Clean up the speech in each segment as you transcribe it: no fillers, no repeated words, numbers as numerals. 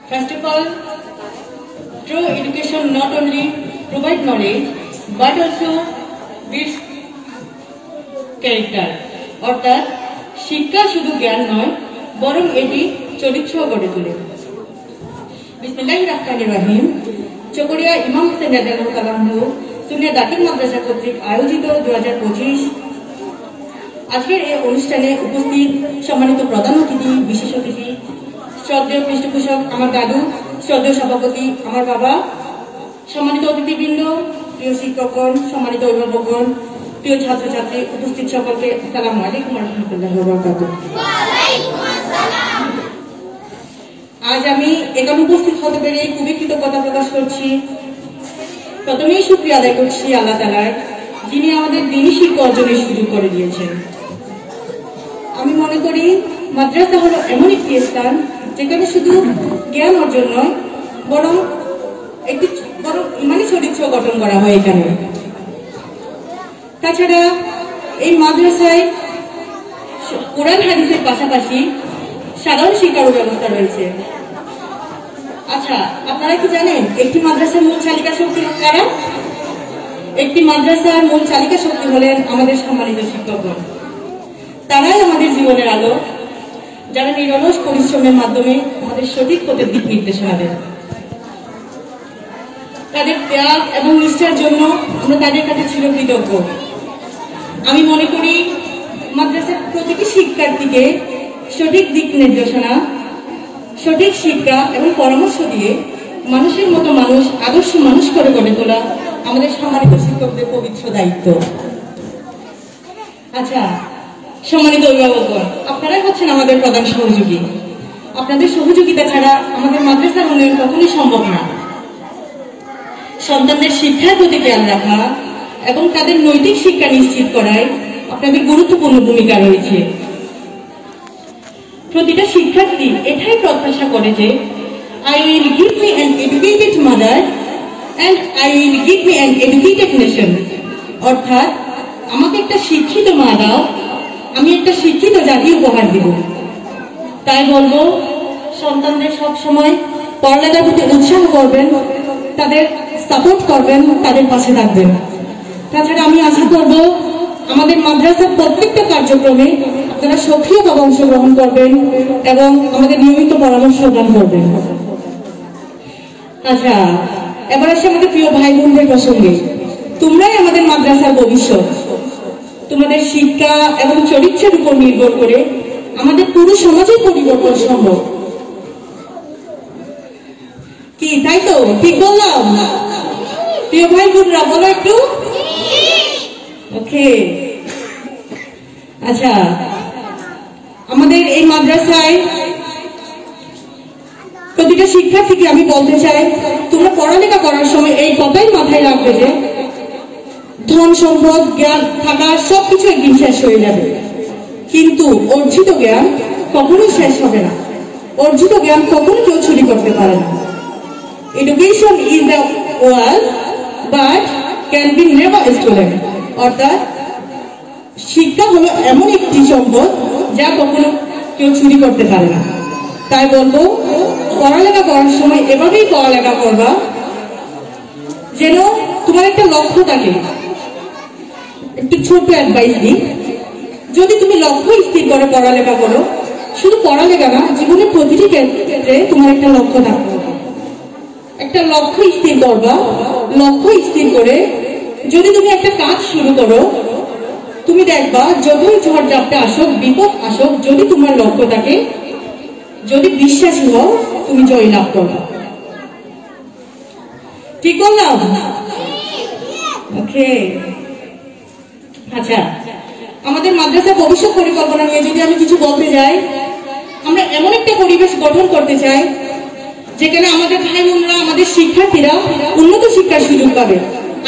First of all, true education not only provides knowledge but also builds character. অর্থাৎ শিক্ষা শুধু জ্ঞান নয় বরং এটি চরিত্র গড়ে তোলে। বিসমিল্লাহির রহমানির রহিম। চকরিয়া ইমাম হোসেন রাদিয়াল্লাহু তাআলা আনহু সুন্নিয়া দাখিল মাদ্রাসা কর্তৃক আয়োজিত 2025 আজকের এই অনুষ্ঠানে উপস্থিত সম্মানিত প্রধান অতিথি, বিশেষ অতিথি, শ্রদ্ধেয় পৃষ্ঠপোষক আমার দাদু, শ্রদ্ধেয় সভাপতি আমার বাবা, সম্মানিত অতিথিবৃন্দ, প্রিয় শিক্ষকগণ, সম্মানিত অভিভাবকগণ, প্রিয় ছাত্রছাত্রী, উপস্থিত সকলকে আসসালামু আলাইকুম ওয়া রাহমাতুল্লাহি ওয়া বারাকাতুহু। আজ আমি এখানে উপস্থিত হতে পেরে খুবই কৃতজ্ঞতা প্রকাশ করছি। প্রথমেই শুকরিয়া আদায় করছি আল্লাহ তাআলার, যিনি আমাদের দ্বীনি শিক্ষা অর্জনের সুযোগ করে দিয়েছেন। আমি মনে করি মাদ্রাসা হলো এমন একটি স্থান যেখানে শুধু জ্ঞান অর্জন নয় বরং ইমানি চরিত্র গঠন করা হয় এখানে। তাছাড়া এই মাদ্রাসায় কোরআন হাদিসের পাশাপাশি সাধারণ শিক্ষারও ব্যবস্থা রয়েছে। আচ্ছা, আপনারা কি জানেন একটি মাদ্রাসার মূল চালিকা শক্তি কারা? একটি মাদ্রাসার মূল চালিকা শক্তি হলেন আমাদের সম্মানিত শিক্ষকগণ। তারাই আমাদের জীবনের আলো, যারা নিরলস পরিশ্রমের মাধ্যমে আমাদের সঠিক পথের দিক নির্দেশনা দেন। তাদের ত্যাগ এবং নিষ্ঠার জন্য আমরা তাদের কাছে চিরকৃতজ্ঞ। আমি মনে করি মাদ্রাসার প্রতিটি শিক্ষার্থীকে সঠিক দিক নির্দেশনা, সঠিক শিক্ষা এবং পরামর্শ দিয়ে মানুষের মতো মানুষ, আদর্শ মানুষ করে গড়ে তোলা আমাদের সম্মানিত শিক্ষকদের পবিত্র দায়িত্ব। আচ্ছা, সম্মানিত অভিভাবকগণ, আপনারাই হচ্ছেন আমাদের প্রধান সহযোগী। আপনাদের সহযোগিতা ছাড়া আমাদের মাদ্রাসার উন্নয়ন কখনোই সম্ভব না। সন্তানদের শিক্ষার প্রতি খেয়াল রাখা এবং তাদের নৈতিক শিক্ষা নিশ্চিত করায় আপনাদের গুরুত্বপূর্ণ ভূমিকা রয়েছে। প্রতিটা শিক্ষার্থী এটাই প্রত্যাশা করে যে I will give me an educated mother and I will give me an educated nation। অর্থাৎ আমাকে একটা শিক্ষিত মা দাও, আমি একটা শিক্ষিত জাতি উপহার দিব। তাই বলবো, সন্তানদের সব সময় পড়ালেখার প্রতি উৎসাহ করবেন, তাদের সাপোর্ট করবেন, তাদের পাশে থাকবেন। তাছাড়া আমি আশা করব আমাদের মাদ্রাসার প্রত্যেকটা কার্যক্রমে আপনারা সক্রিয়ভাবে অংশগ্রহণ করবেন এবং আমাদের নিয়মিত পরামর্শ দান করবেন। আচ্ছা, এবার আসে আমাদের প্রিয় ভাই বোনদের প্রসঙ্গে। তোমরাই আমাদের মাদ্রাসার ভবিষ্যৎ। তোমাদের শিক্ষা এবং চরিত্রের উপর নির্ভর করে আমাদের পুরো সমাজের পরিবর্তন সম্ভব। কি তাই তো? ঠিক বললাম? প্রিয় ভাই বোনরা বলো একটু। ওকে। আচ্ছা, আমাদের এই মাদ্রাসায় প্রতিটা শিক্ষার্থীকে আমি বলতে চাই, তোমরা পড়ালেখা করার সময় এই কথাই মাথায় রাখবে যে ধন সম্পদ জ্ঞান থাকা সবকিছু একদিন শেষ হয়ে যাবে, কিন্তু অর্জিত জ্ঞান কখনোই শেষ হবে না। অর্জিত জ্ঞান কখনো কেউ চুরি করতে পারে না। Education is the wealth but can be never stolen. অর্থাৎ শিক্ষা হলো এমন একটি সম্পদ যা কখনো কেউ চুরি করতে পারে না। তাই বলবো, পড়ালেখা করার সময় এভাবেই পড়ালেখা করবা যেন তোমার একটা লক্ষ্য থাকে। একটি ছোট্ট অ্যাডভাইস দিই, যদি তুমি লক্ষ্য স্থির করে পড়ালেখা করো, শুধু পড়ালেখা না, জীবনের প্রতিটি ক্ষেত্রে তোমার একটা লক্ষ্য থাকবে। একটা লক্ষ্য স্থির করবা। লক্ষ্য স্থির করে যদি তুমি একটা কাজ শুরু করো, তুমি দেখবা যতই ঝড় ঝাপটা আসুক, বিপদ আসুক, যদি তোমার লক্ষ্য থাকে, যদি বিশ্বাসী হও, তুমি জয় লাভ করবে। ঠিক বললাম? ওকে। আচ্ছা, আমাদের মাদ্রাসার ভবিষ্যৎ পরিকল্পনা নিয়ে যদি আমি কিছু বলতে যাই, আমরা এমন একটা পরিবেশ গঠন করতে চাই যেখানে আমাদের ভাই বোনরা, আমাদের শিক্ষার্থীরা উন্নত শিক্ষার সুযোগ পাবে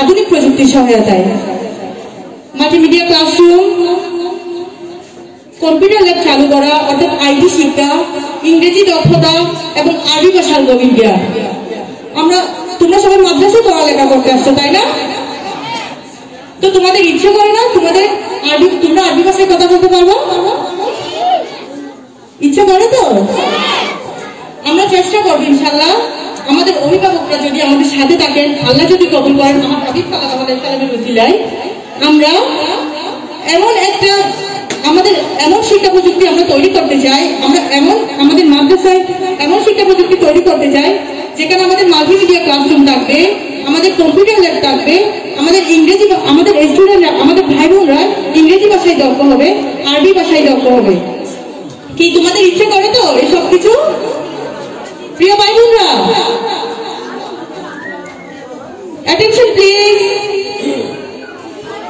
আধুনিক প্রযুক্তির সহায়তায়। মাল্টিমিডিয়া ক্লাসরুম, কম্পিউটার ল্যাব চালু করা, অর্থাৎ আইটি শিক্ষা, ইংরেজি দক্ষতা এবং আরবি ভাষার গভীর জ্ঞান। তোমরা সবাই মাদ্রাসায় পড়ালেখা করতে আসছো, তাই না? তো তোমাদের ইচ্ছে করে না তোমরা আরবি ভাষায় কথা বলতে পারবো? ইচ্ছে করে তো? আমরা চেষ্টা করবো ইনশাআল্লাহ, আমাদের অভিভাবকরা যদি আমাদের সাথে থাকেন, আল্লাহ যদি কবুল করেন, আমার হাবিব সাল্লাল্লাহু আলাইহি সাল্লামের ওসিলায় আমরা আমাদের এমন শিক্ষা প্রযুক্তি আমরা তৈরি করতে চাই, আমরা আমাদের মাদ্রাসায় এমন শিক্ষা প্রযুক্তি তৈরি করতে চাই যেখানে আমাদের মাল্টিমিডিয়া ক্লাসরুম থাকবে, আমাদের কম্পিউটার ল্যাব থাকবে, আমাদের ইংরেজি, আমাদের স্টুডেন্টরা, আমাদের ভাই বোনরা ইংরেজি ভাষায় দক্ষ হবে, আরবি ভাষায় দক্ষ হবে। কি তোমাদের ইচ্ছে করে তো এসব কিছু? প্রিয় ভাই বোনরা, অ্যাটেনশন প্লিজ।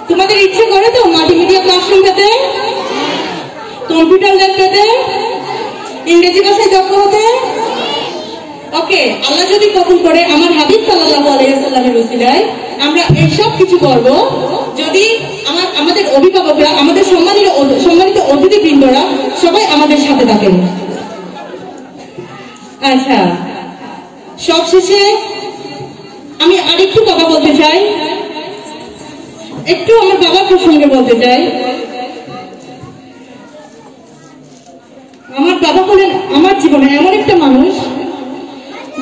তোমাদের ইচ্ছে করে তো মাল্টিমিডিয়া ক্লাসরুম পেতে, কম্পিউটার ল্যাব পেতে, ইংরেজি ভাষায় দক্ষ হতে? ওকে, আল্লাহ যদি কবুল করে আমার হাবিব সাল্লাল্লাহু আলাইহি ওয়াসাল্লামের ওসিলায় আমরা এইসব কিছু করব, যদি আমাদের অভিভাবকরা, আমাদের সম্মানিত অতিথিবৃন্দরা সবাই আমাদের সাথে থাকেন। আচ্ছা, সবশেষে আমি আরেকটু কথা বলতে চাই, একটু আমার বাবার প্রসঙ্গে বলতে চাই। আমার বাবা হলেন আমার জীবনে এমন একটা মানুষ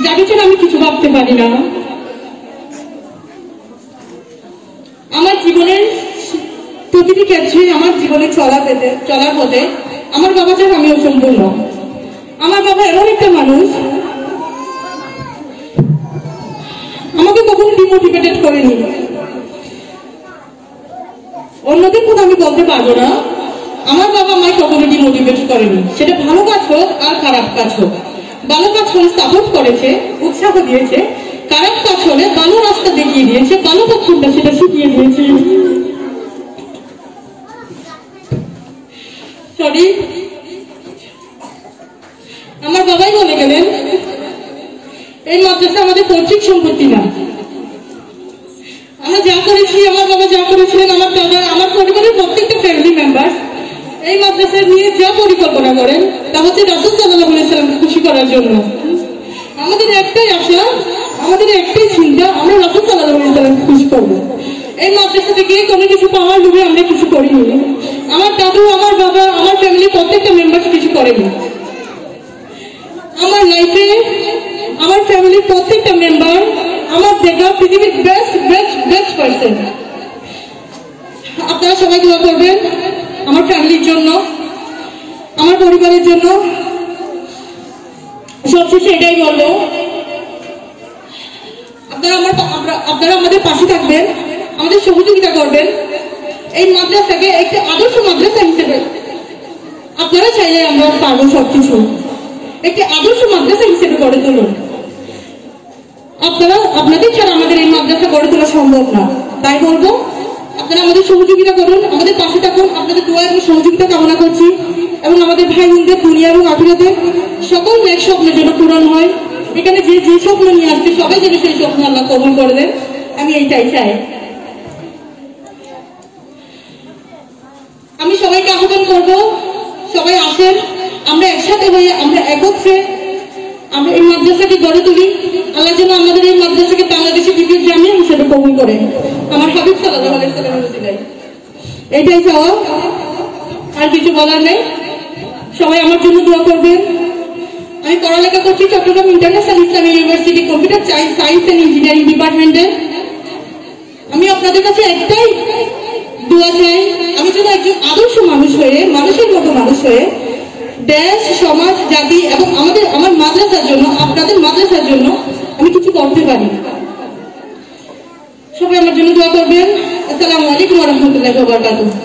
যাকে ছাড়া আমি কিছু ভাবতে পারি না। আমার জীবনের প্রতিটি ক্ষেত্রে, আমার জীবনে চলার পথে আমার বাবা ছাড়া আমি অসম্পূর্ণ। আমার বাবা এমন একটা মানুষ আমাকে কখনো ডিমোটিভেটেড করেনি। অন্যদের কথা আমি বলতে পারবো না, আমার বাবা আমায় কখনো ডিমোটিভেট করেনি, সেটা ভালো কাজ হোক আর খারাপ কাজ হোক। ভালো কাজ হলে সাপোর্ট করেছে, উৎসাহ দিয়েছে, খারাপ কাজ হলে ভালো রাস্তা দেখিয়ে দিয়েছে, ভালো কাজ কোনটা সেটা শিখিয়ে দিয়েছে। সরি, আমার বাবাই বলে গেলেন এই মাদ্রাসা আমাদের পৈতৃক সম্পত্তি না। আমরা যা করেছি, আমার বাবা যা করেছিলেন, আমার দাদা, আমার পরিবারের প্রত্যেকটা ফ্যামিলি মেম্বার এই মাদ্রাসা নিয়ে যা পরিকল্পনা করেন তা হচ্ছে রাসূল সাল্লাল্লাহু আলাইহি ওয়াসাল্লামকে খুশি করার জন্য। আমাদের একটাই আশা, আমাদের একটাই চিন্তা, আমরা রাসূল সাল্লাল্লাহু আলাইহি ওয়াসাল্লামকে খুশি করব। এই মাদ্রাসা থেকে কোনো কিছু পাওয়ার লোভে আমরা কিছু করিনি। আমার দাদু, আমার বাবা, আমার ফ্যামিলির প্রত্যেকটা মেম্বার কিছু করেনি। আমার লাইফে আমার ফ্যামিলির প্রত্যেকটা মেম্বার আমার দেখা পৃথিবীর বেস্ট পারসন। আপনারা সবাই দোয়া করবেন আমার ফ্যামিলির জন্য, আমার পরিবারের জন্য। সবশেষে এটাই বলবো, আপনারা আমাদের পাশে থাকবেন, আমাদের সহযোগিতা করবেন। এই মাদ্রাসাকে একটি আদর্শ মাদ্রাসা হিসেবে আপনারা চাইলে আমরা পারবো সবকিছু একটি আদর্শ মাদ্রাসা হিসেবে গড়ে তুলুন। আপনাদের ছাড়া আমাদের এই মাদ্রাসা গড়ে তোলা সম্ভব না। তাই বলবো, আপনারা আমাদের সহযোগিতা করুন, আমাদের পাশে থাকুন। আপনাদের দোয়া এবং সহযোগিতা কামনা করছি, এবং আমাদের ভাই বোনদের দুনিয়া এবং আখিরাতে সকল নেক স্বপ্নের জন্য পূরণ হয়। এখানে যে স্বপ্ন নিয়ে আসছে সবাই যেন সেই স্বপ্ন আল্লাহ কবুল করে দেন, আমি এইটাই চাই। আমি সবাইকে আহ্বান করব, সবাই আসেন, আমরা একসাথে হয়ে, আমরা একত্রে আমরা এই মাদ্রাসাকে গড়ে তুলি। আল্লাহ যেন আমাদের এই মাদ্রাসাকে বাংলাদেশের দ্বিতীয় জামিয়া হিসেবে কবুল করে আমার হাবিব সাল্লাল্লাহু আলাইহি ওয়াসাল্লামের ওসিলায়। এটাই চাওয়া, আর কিছু বলার নেই। সবাই আমার জন্য দোয়া করবেন। আমি পড়ালেখা করছি Chittagong International Islamic University computer science and engineering ডিপার্টমেন্টে। আমি আপনাদের কাছে একটাই দোয়া চাই, আমি যেন একজন আদর্শ মানুষ হয়ে, মানুষের মতো মানুষ হয়ে দেশ, সমাজ, জাতি এবং আমার মাদ্রাসার জন্য, আপনাদের মাদ্রাসার জন্য আমি কিছু করতে পারি। সবাই আমার জন্য দোয়া করবেন। আসসালামু আলাইকুম ওয়া রাহমাতুল্লাহি ওয়া বারাকাতুহু।